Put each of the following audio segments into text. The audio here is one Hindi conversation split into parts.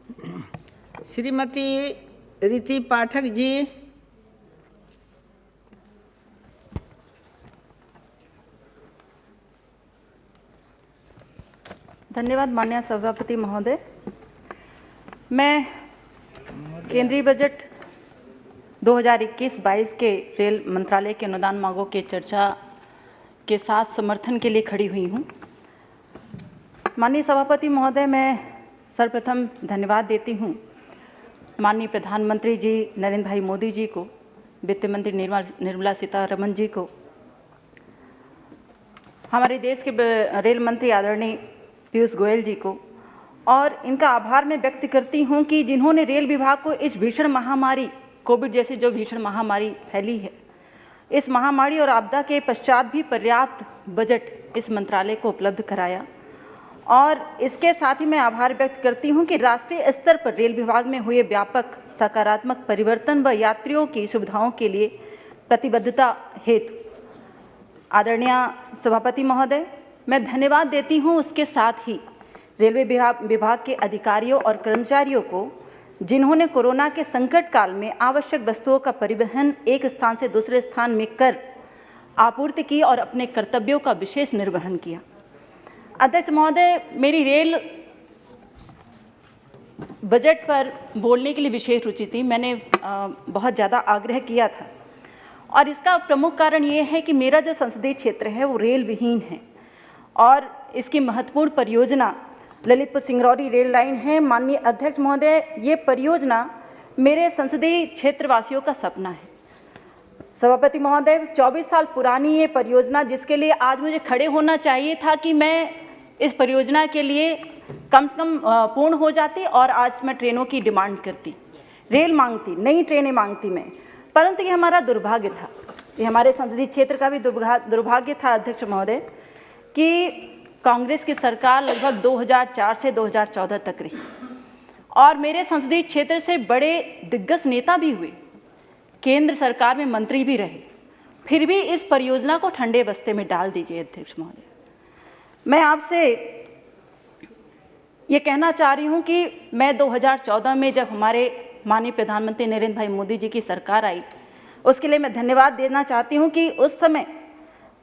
श्रीमती रीति पाठक जी। धन्यवाद माननीय सभापति महोदय। मैं केंद्रीय बजट 2021-22 के रेल मंत्रालय के अनुदान मांगों के चर्चा के साथ समर्थन के लिए खड़ी हुई हूँ। माननीय सभापति महोदय, मैं सर्वप्रथम धन्यवाद देती हूँ माननीय प्रधानमंत्री जी नरेंद्र भाई मोदी जी को, वित्त मंत्री निर्मला सीतारमण जी को, हमारे देश के रेल मंत्री आदरणीय पीयूष गोयल जी को, और इनका आभार मैं व्यक्त करती हूं कि जिन्होंने रेल विभाग को इस भीषण महामारी कोविड जैसी जो भीषण महामारी फैली है, इस महामारी और आपदा के पश्चात भी पर्याप्त बजट इस मंत्रालय को उपलब्ध कराया। और इसके साथ ही मैं आभार व्यक्त करती हूं कि राष्ट्रीय स्तर पर रेल विभाग में हुए व्यापक सकारात्मक परिवर्तन व यात्रियों की सुविधाओं के लिए प्रतिबद्धता हेतु आदरणीय सभापति महोदय मैं धन्यवाद देती हूं। उसके साथ ही रेलवे विभाग के अधिकारियों और कर्मचारियों को, जिन्होंने कोरोना के संकट काल में आवश्यक वस्तुओं का परिवहन एक स्थान से दूसरे स्थान में कर आपूर्ति की और अपने कर्तव्यों का विशेष निर्वहन किया। अध्यक्ष महोदय, मेरी रेल बजट पर बोलने के लिए विशेष रुचि थी। मैंने बहुत ज़्यादा आग्रह किया था और इसका प्रमुख कारण ये है कि मेरा जो संसदीय क्षेत्र है वो रेल विहीन है और इसकी महत्वपूर्ण परियोजना ललितपुर सिंगरौली रेल लाइन है। माननीय अध्यक्ष महोदय, ये परियोजना मेरे संसदीय क्षेत्रवासियों का सपना है। सभापति महोदय, 24 साल पुरानी ये परियोजना, जिसके लिए आज मुझे खड़े होना चाहिए था कि मैं इस परियोजना के लिए कम से कम पूर्ण हो जाती और आज मैं ट्रेनों की डिमांड करती, रेल मांगती, नई ट्रेनें मांगती मैं, परंतु ये हमारा दुर्भाग्य था, ये हमारे संसदीय क्षेत्र का भी दुर्भाग्य था अध्यक्ष महोदय कि कांग्रेस की सरकार लगभग 2004 से 2014 तक रही और मेरे संसदीय क्षेत्र से बड़े दिग्गज नेता भी हुए, केंद्र सरकार में मंत्री भी रहे, फिर भी इस परियोजना को ठंडे बस्ते में डाल दीजिए। अध्यक्ष महोदय, मैं आपसे ये कहना चाह रही हूँ कि मैं 2014 में जब हमारे माननीय प्रधानमंत्री नरेंद्र भाई मोदी जी की सरकार आई, उसके लिए मैं धन्यवाद देना चाहती हूँ कि उस समय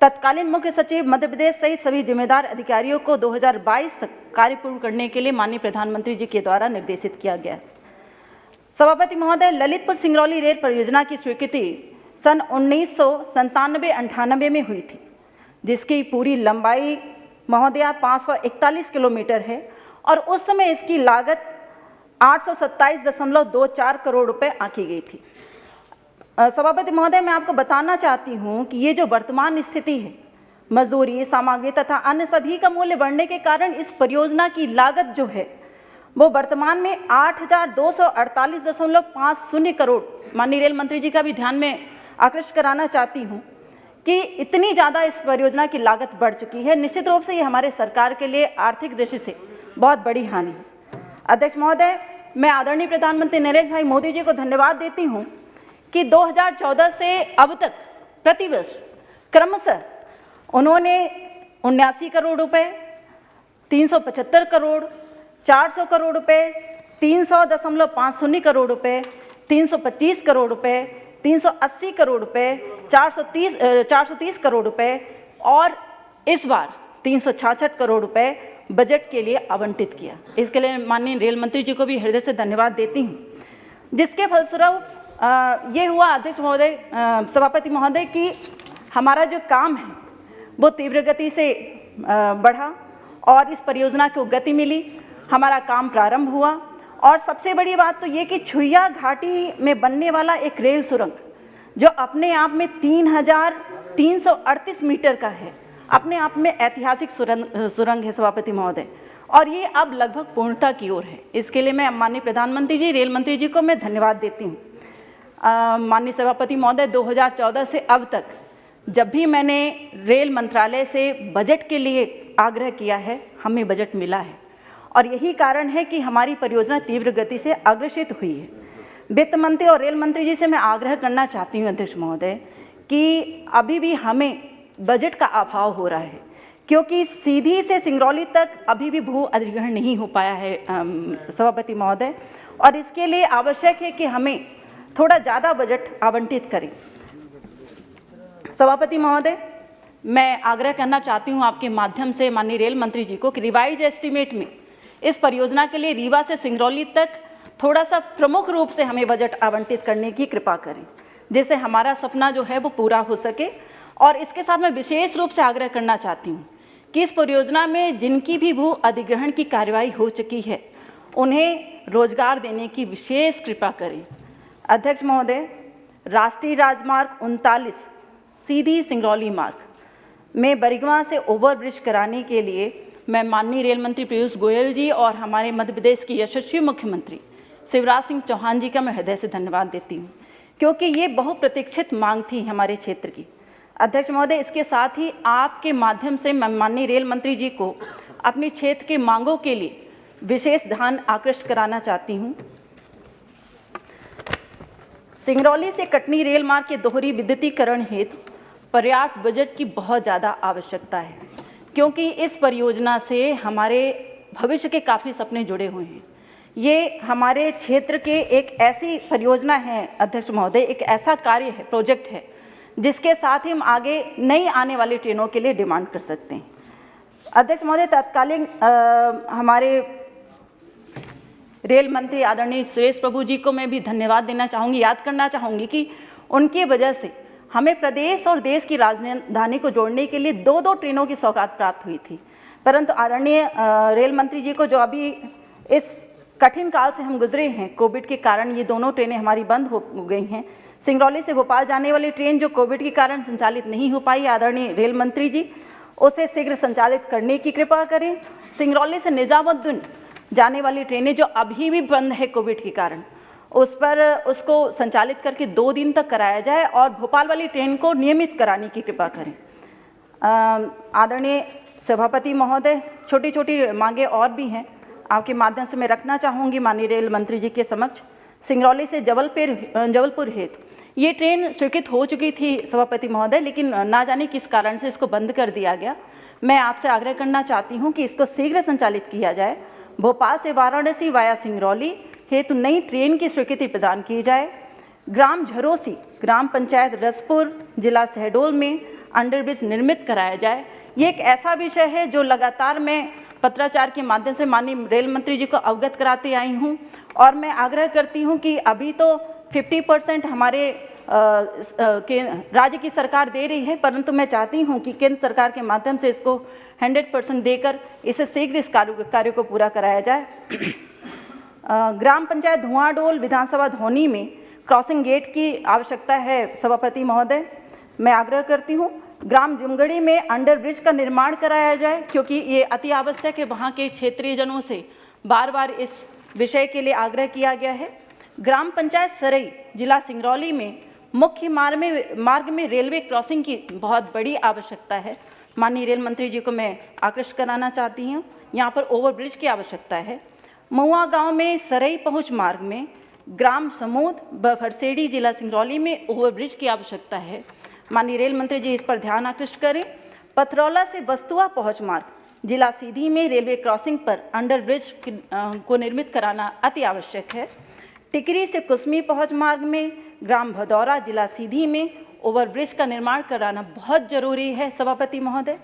तत्कालीन मुख्य सचिव मध्य प्रदेश सहित सभी जिम्मेदार अधिकारियों को 2022 तक कार्य पूर्ण करने के लिए माननीय प्रधानमंत्री जी के द्वारा निर्देशित किया गया। सभापति महोदय, ललितपुर सिंगरौली रेल परियोजना की स्वीकृति सन 1997-98 में हुई थी, जिसकी पूरी लंबाई महोदया 541 किलोमीटर है और उस समय इसकी लागत 827.24 करोड़ रुपए आंकी गई थी। सभापति महोदय, मैं आपको बताना चाहती हूँ कि ये जो वर्तमान स्थिति है, मजदूरी, सामग्री तथा अन्य सभी का मूल्य बढ़ने के कारण इस परियोजना की लागत जो है वो वर्तमान में 8,248.50 करोड़, माननीय रेल मंत्री जी का भी ध्यान में आकृष्ट कराना चाहती हूँ कि इतनी ज़्यादा इस परियोजना की लागत बढ़ चुकी है। निश्चित रूप से ये हमारे सरकार के लिए आर्थिक दृष्टि से बहुत बड़ी हानि है। अध्यक्ष महोदय, मैं आदरणीय प्रधानमंत्री नरेंद्र भाई मोदी जी को धन्यवाद देती हूँ कि 2014 से अब तक प्रतिवर्ष क्रमशः उन्होंने 79 करोड़ रुपए, 375 करोड़, 400 करोड़ रुपए, 300.50 करोड़ रुपए, 325 करोड़ रुपए, 380 करोड़ रुपए, 430 करोड़ रुपए और इस बार 366 करोड़ रुपए बजट के लिए आवंटित किया। इसके लिए माननीय रेल मंत्री जी को भी हृदय से धन्यवाद देती हूँ, जिसके फलस्वरूप ये हुआ अध्यक्ष महोदय, सभापति महोदय, कि हमारा जो काम है वो तीव्र गति से बढ़ा और इस परियोजना को गति मिली, हमारा काम प्रारंभ हुआ। और सबसे बड़ी बात तो ये कि छुइया घाटी में बनने वाला एक रेल सुरंग जो अपने आप में 3,338 मीटर का है, अपने आप में ऐतिहासिक सुरंग है सभापति महोदय, और ये अब लगभग पूर्णता की ओर है। इसके लिए मैं माननीय प्रधानमंत्री जी, रेल मंत्री जी को मैं धन्यवाद देती हूँ। माननीय सभापति महोदय, 2014 से अब तक जब भी मैंने रेल मंत्रालय से बजट के लिए आग्रह किया है, हमें बजट मिला है और यही कारण है कि हमारी परियोजना तीव्र गति से अग्रसित हुई है। वित्त मंत्री और रेल मंत्री जी से मैं आग्रह करना चाहती हूँ अध्यक्ष महोदय कि अभी भी हमें बजट का अभाव हो रहा है, क्योंकि सीधी से सिंगरौली तक अभी भी भू अधिग्रहण नहीं हो पाया है सभापति महोदय, और इसके लिए आवश्यक है कि हमें थोड़ा ज़्यादा बजट आवंटित करें। सभापति महोदय, मैं आग्रह करना चाहती हूँ आपके माध्यम से माननीय रेल मंत्री जी को कि रिवाइज एस्टीमेट में इस परियोजना के लिए रीवा से सिंगरौली तक थोड़ा सा प्रमुख रूप से हमें बजट आवंटित करने की कृपा करें, जिससे हमारा सपना जो है वो पूरा हो सके। और इसके साथ मैं विशेष रूप से आग्रह करना चाहती हूँ कि इस परियोजना में जिनकी भी भू अधिग्रहण की कार्रवाई हो चुकी है उन्हें रोजगार देने की विशेष कृपा करें। अध्यक्ष महोदय, राष्ट्रीय राजमार्ग 39 सीधी सिंगरौली मार्ग में बरिगवां से ओवरब्रिज कराने के लिए मैं माननीय रेल मंत्री पीयूष गोयल जी और हमारे मध्य प्रदेश के यशस्वी मुख्यमंत्री शिवराज सिंह चौहान जी का मैं हृदय से धन्यवाद देती हूँ, क्योंकि ये बहुप्रतीक्षित मांग थी हमारे क्षेत्र की। अध्यक्ष महोदय, इसके साथ ही आपके माध्यम से मैं माननीय रेल मंत्री जी को अपने क्षेत्र की मांगों के लिए विशेष ध्यान आकृष्ट कराना चाहती हूँ। सिंगरौली से कटनी रेल मार्ग के दोहरी विद्युतीकरण हेतु पर्याप्त बजट की बहुत ज़्यादा आवश्यकता है, क्योंकि इस परियोजना से हमारे भविष्य के काफ़ी सपने जुड़े हुए हैं। ये हमारे क्षेत्र के एक ऐसी परियोजना है अध्यक्ष महोदय, एक ऐसा कार्य है, प्रोजेक्ट है, जिसके साथ ही हम आगे नई आने वाली ट्रेनों के लिए डिमांड कर सकते हैं। अध्यक्ष महोदय, तत्कालीन हमारे रेल मंत्री आदरणीय सुरेश प्रभु जी को मैं भी धन्यवाद देना चाहूँगी, याद करना चाहूँगी कि उनकी वजह से हमें प्रदेश और देश की राजधानी को जोड़ने के लिए 2-2 ट्रेनों की सौगात प्राप्त हुई थी। परंतु आदरणीय रेल मंत्री जी को, जो अभी इस कठिन काल से हम गुजरे हैं कोविड के कारण, ये दोनों ट्रेनें हमारी बंद हो गई हैं। सिंगरौली से भोपाल जाने वाली ट्रेन जो कोविड के कारण संचालित नहीं हो पाई, आदरणीय रेल मंत्री जी उसे शीघ्र संचालित करने की कृपा करें। सिंगरौली से निजामुद्दीन जाने वाली ट्रेनें जो अभी भी बंद है कोविड के कारण, उसको संचालित करके 2 दिन तक कराया जाए और भोपाल वाली ट्रेन को नियमित कराने की कृपा करें। आदरणीय सभापति महोदय, छोटी छोटी मांगे और भी हैं, आपके माध्यम से मैं रखना चाहूँगी माननीय रेल मंत्री जी के समक्ष। सिंगरौली से जबलपुर हेतु ये ट्रेन स्वीकृत हो चुकी थी सभापति महोदय, लेकिन ना जाने किस कारण से इसको बंद कर दिया गया। मैं आपसे आग्रह करना चाहती हूँ कि इसको शीघ्र संचालित किया जाए। भोपाल से वाराणसी वाया सिंगरौली हेतु नई ट्रेन की स्वीकृति प्रदान की जाए। ग्राम झरोसी, ग्राम पंचायत रसपुर, जिला शहडोल में अंडरब्रिज निर्मित कराया जाए। ये एक ऐसा विषय है जो लगातार मैं पत्राचार के माध्यम से माननीय रेल मंत्री जी को अवगत कराते आई हूँ, और मैं आग्रह करती हूँ कि अभी तो 50% हमारे राज्य की सरकार दे रही है, परंतु मैं चाहती हूँ कि केंद्र सरकार के माध्यम से इसको 100% देकर इसे शीघ्र इस कार्य को पूरा कराया जाए। ग्राम पंचायत धुआंडोल, विधानसभा धौनी में क्रॉसिंग गेट की आवश्यकता है सभापति महोदय। मैं आग्रह करती हूँ ग्राम जिमगढ़ी में अंडरब्रिज का निर्माण कराया जाए, क्योंकि ये अति आवश्यक है। वहाँ के क्षेत्रीय जनों से बार बार इस विषय के लिए आग्रह किया गया है। ग्राम पंचायत सरई, जिला सिंगरौली में मुख्य मार्ग में रेलवे क्रॉसिंग की बहुत बड़ी आवश्यकता है। माननीय रेल मंत्री जी को मैं आकृष्ट कराना चाहती हूँ, यहाँ पर ओवरब्रिज की आवश्यकता है। महुआ गांव में सरई पहुँच मार्ग में ग्राम समूद भरसेड़ी, जिला सिंगरौली में ओवरब्रिज की आवश्यकता है। माननीय रेल मंत्री जी इस पर ध्यान आकृष्ट करें। पथरौला से बस्तुआ पहुँच मार्ग, जिला सीधी में रेलवे क्रॉसिंग पर अंडरब्रिज को निर्मित कराना अति आवश्यक है। टिकरी से कुसमी पहुँच मार्ग में ग्राम भदौरा, जिला सीधी में ओवरब्रिज का निर्माण कराना बहुत जरूरी है सभापति महोदय।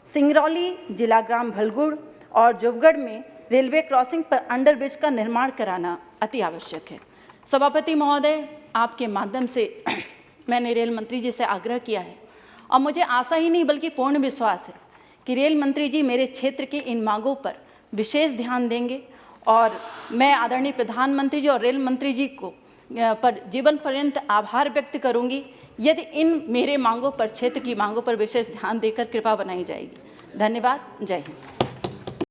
सिंगरौली, जिला ग्राम भलगुड़ और जुबगढ़ में रेलवे क्रॉसिंग पर अंडरब्रिज का निर्माण कराना अति आवश्यक है। सभापति महोदय, आपके माध्यम से मैंने रेल मंत्री जी से आग्रह किया है, और मुझे आशा ही नहीं बल्कि पूर्ण विश्वास है कि रेल मंत्री जी मेरे क्षेत्र की इन मांगों पर विशेष ध्यान देंगे, और मैं आदरणीय प्रधानमंत्री जी और रेल मंत्री जी को पर जीवन पर्यंत आभार व्यक्त करूंगी यदि इन मेरे मांगों पर, क्षेत्र की मांगों पर विशेष ध्यान देकर कृपा बनाई जाएगी। धन्यवाद। जय हिंद।